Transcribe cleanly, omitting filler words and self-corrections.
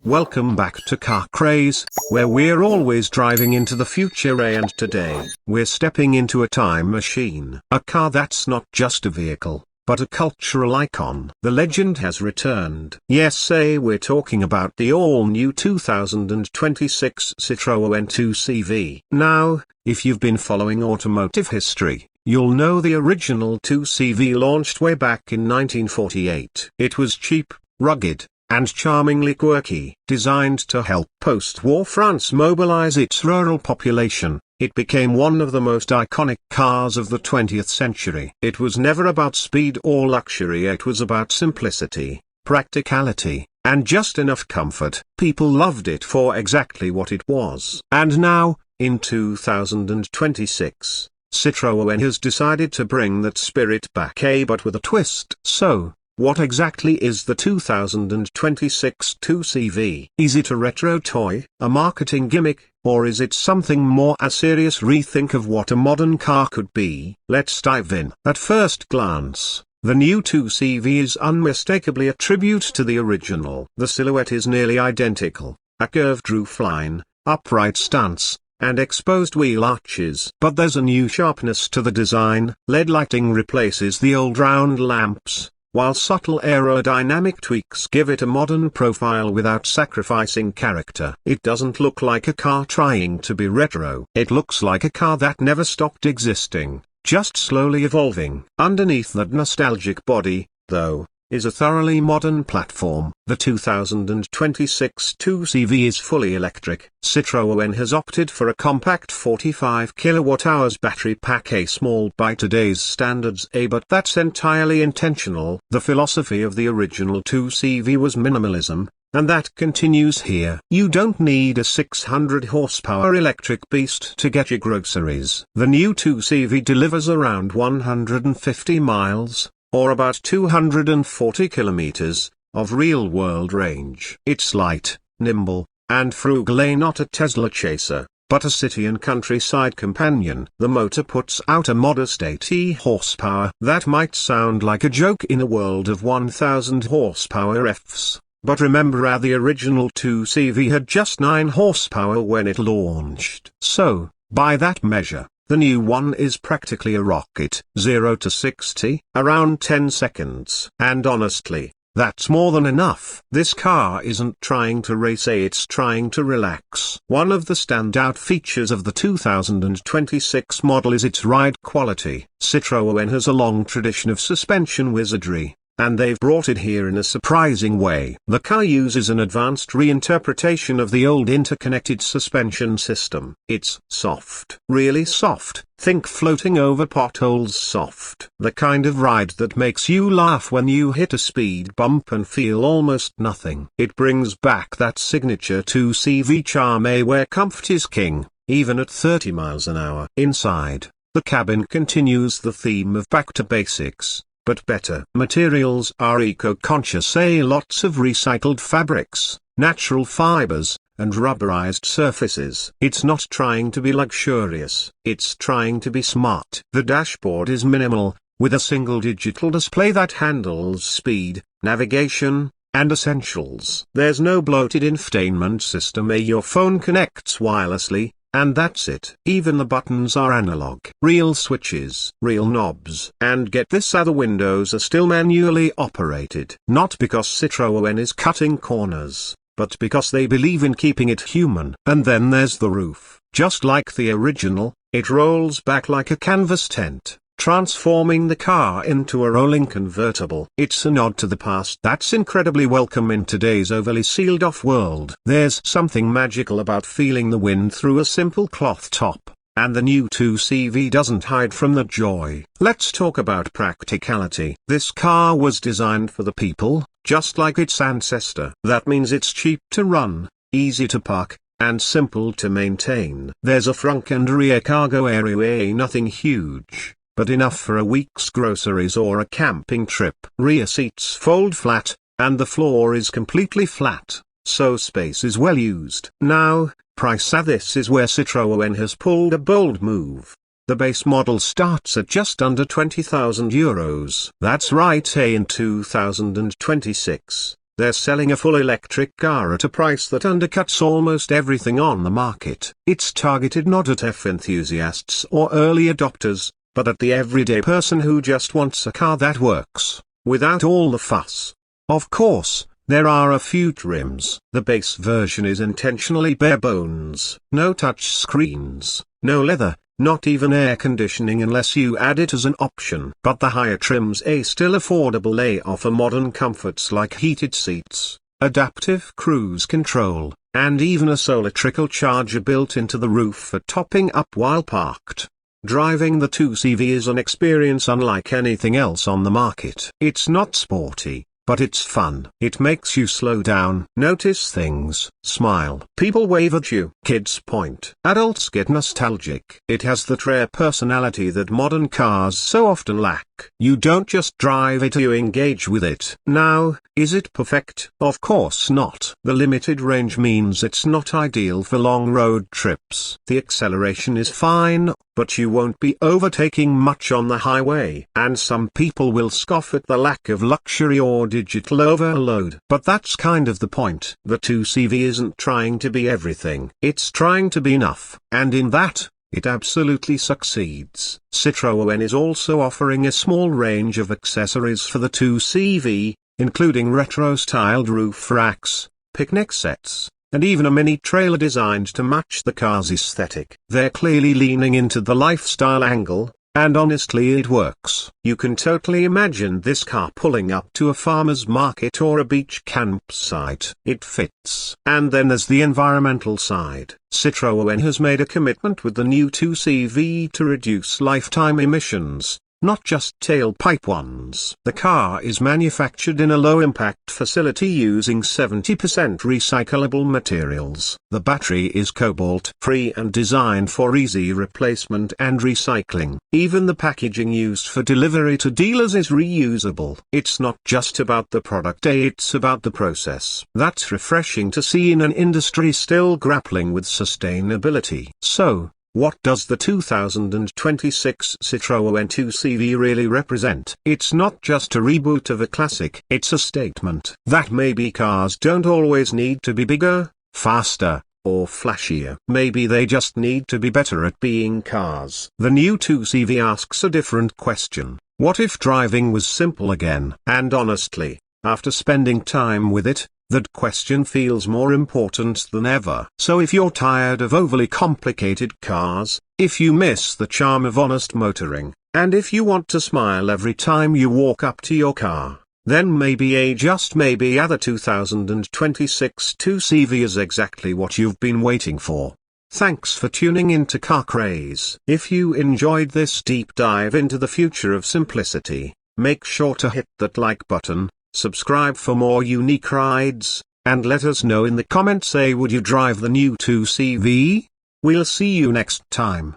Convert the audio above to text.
Welcome back to Car Craze, where we're always driving into the future and today, we're stepping into a time machine. A car that's not just a vehicle, but a cultural icon. The legend has returned. Yes, we're talking about the all-new 2026 Citroën 2CV. Now, if you've been following automotive history, you'll know the original 2CV launched way back in 1948. It was cheap, rugged, and charmingly quirky. Designed to help post-war France mobilize its rural population, it became one of the most iconic cars of the 20th century. It was never about speed or luxury, it was about simplicity, practicality, and just enough comfort. People loved it for exactly what it was. And now, in 2026, Citroën has decided to bring that spirit back, but with a twist. So, what exactly is the 2026 2CV? Is it a retro toy, a marketing gimmick, or is it something more, a serious rethink of what a modern car could be? Let's dive in. At first glance, the new 2CV is unmistakably a tribute to the original. The silhouette is nearly identical, a curved roofline, upright stance, and exposed wheel arches. But there's a new sharpness to the design. LED lighting replaces the old round lamps, while subtle aerodynamic tweaks give it a modern profile without sacrificing character. It doesn't look like a car trying to be retro. It looks like a car that never stopped existing, just slowly evolving. Underneath that nostalgic body, though, is a thoroughly modern platform. The 2026 2CV is fully electric. Citroën has opted for a compact 45 kWh battery pack, small by today's standards, but that's entirely intentional. The philosophy of the original 2CV was minimalism, and that continues here. You don't need a 600 horsepower electric beast to get your groceries. The new 2CV delivers around 150 miles, or about 240 kilometers, of real-world range. It's light, nimble, and frugal, not a Tesla chaser, but a city and countryside companion. The motor puts out a modest 80 horsepower. That might sound like a joke in a world of 1000 horsepower Fs, but remember the original 2CV had just 9 horsepower when it launched. So, by that measure, the new one is practically a rocket. 0 to 60, around 10 seconds. And honestly, that's more than enough. This car isn't trying to race, it's trying to relax. One of the standout features of the 2026 model is its ride quality. Citroën has a long tradition of suspension wizardry, and they've brought it here in a surprising way. The car uses an advanced reinterpretation of the old interconnected suspension system. It's soft. Really soft. Think floating over potholes soft. The kind of ride that makes you laugh when you hit a speed bump and feel almost nothing. It brings back that signature 2CV charm, where comfort is king, even at 30 miles an hour. Inside, the cabin continues the theme of back to basics, but better. Materials are eco-conscious, lots of recycled fabrics, natural fibers, and rubberized surfaces. It's not trying to be luxurious, it's trying to be smart. The dashboard is minimal, with a single digital display that handles speed, navigation, and essentials. There's no bloated infotainment system, your phone connects wirelessly, and that's it. Even the buttons are analog. Real switches, real knobs. And get this, other windows are still manually operated. Not because Citroën is cutting corners, but because they believe in keeping it human. And then there's the roof. Just like the original, it rolls back like a canvas tent, transforming the car into a rolling convertible. It's a nod to the past that's incredibly welcome in today's overly sealed-off world. There's something magical about feeling the wind through a simple cloth top, and the new 2CV doesn't hide from the joy. Let's talk about practicality. This car was designed for the people, just like its ancestor. That means it's cheap to run, easy to park, and simple to maintain. There's a front and rear cargo area, nothing huge, but enough for a week's groceries or a camping trip. Rear seats fold flat, and the floor is completely flat, so space is well used. Now, price. This is where Citroën has pulled a bold move. The base model starts at just under €20,000. That's right, in 2026, they're selling a full electric car at a price that undercuts almost everything on the market. It's targeted not at F enthusiasts or early adopters, but at the everyday person who just wants a car that works, without all the fuss. Of course, there are a few trims. The base version is intentionally bare bones. No touch screens, no leather, not even air conditioning unless you add it as an option. But the higher trims are still affordable. They offer modern comforts like heated seats, adaptive cruise control, and even a solar trickle charger built into the roof for topping up while parked. Driving the 2CV is an experience unlike anything else on the market. It's not sporty, but it's fun. It makes you slow down, notice things, smile. People wave at you. Kids point. Adults get nostalgic. It has that rare personality that modern cars so often lack. You don't just drive it, you engage with it. Now, is it perfect? Of course not. The limited range means it's not ideal for long road trips. The acceleration is fine, but you won't be overtaking much on the highway. And some people will scoff at the lack of luxury or digital overload. But that's kind of the point. The 2CV isn't trying to be everything. It's trying to be enough. And in that, it absolutely succeeds. Citroën is also offering a small range of accessories for the 2CV, including retro-styled roof racks, picnic sets, and even a mini trailer designed to match the car's aesthetic. They're clearly leaning into the lifestyle angle, and honestly it works. You can totally imagine this car pulling up to a farmer's market or a beach campsite. It fits. And then there's the environmental side. Citroën has made a commitment with the new 2CV to reduce lifetime emissions, not just tailpipe ones. The car is manufactured in a low-impact facility using 70% recyclable materials. The battery is cobalt-free and designed for easy replacement and recycling. Even the packaging used for delivery to dealers is reusable. It's not just about the product, it's about the process. That's refreshing to see in an industry still grappling with sustainability. So, what does the 2026 Citroën 2CV really represent? It's not just a reboot of a classic. It's a statement that maybe cars don't always need to be bigger, faster, or flashier. Maybe they just need to be better at being cars. The new 2CV asks a different question. What if driving was simple again? And honestly, after spending time with it, that question feels more important than ever. So if you're tired of overly complicated cars, if you miss the charm of honest motoring, and if you want to smile every time you walk up to your car, then maybe just maybe the 2026 2CV is exactly what you've been waiting for. Thanks for tuning in to Car Craze. If you enjoyed this deep dive into the future of simplicity, make sure to hit that like button, subscribe for more unique rides, and let us know in the comments, would you drive the new 2CV? We'll see you next time.